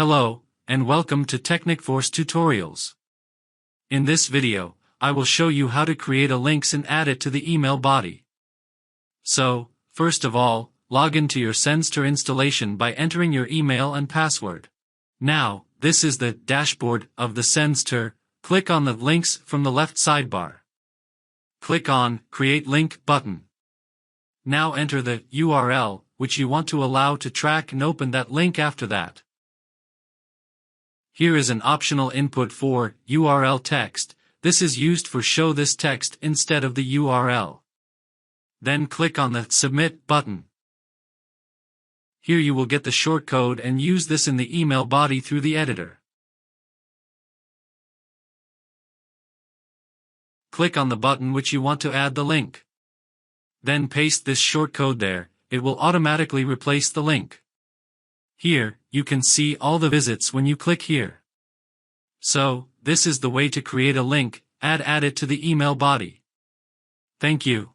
Hello, and welcome to Technicforce Tutorials. In this video, I will show you how to create a links and add it to the email body. So, first of all, log into your Sendster installation by entering your email and password. Now, this is the dashboard of the Sendster. Click on the links from the left sidebar. Click on Create Link button. Now enter the URL, which you want to allow to track and open that link after that. Here is an optional input for URL text. This is used for show this text instead of the URL. Then click on the Submit button. Here you will get the shortcode and use this in the email body through the editor. Click on the button which you want to add the link. Then paste this shortcode there. It will automatically replace the link. Here, you can see all the visits when you click here. So, this is the way to create a link, add it to the email body. Thank you.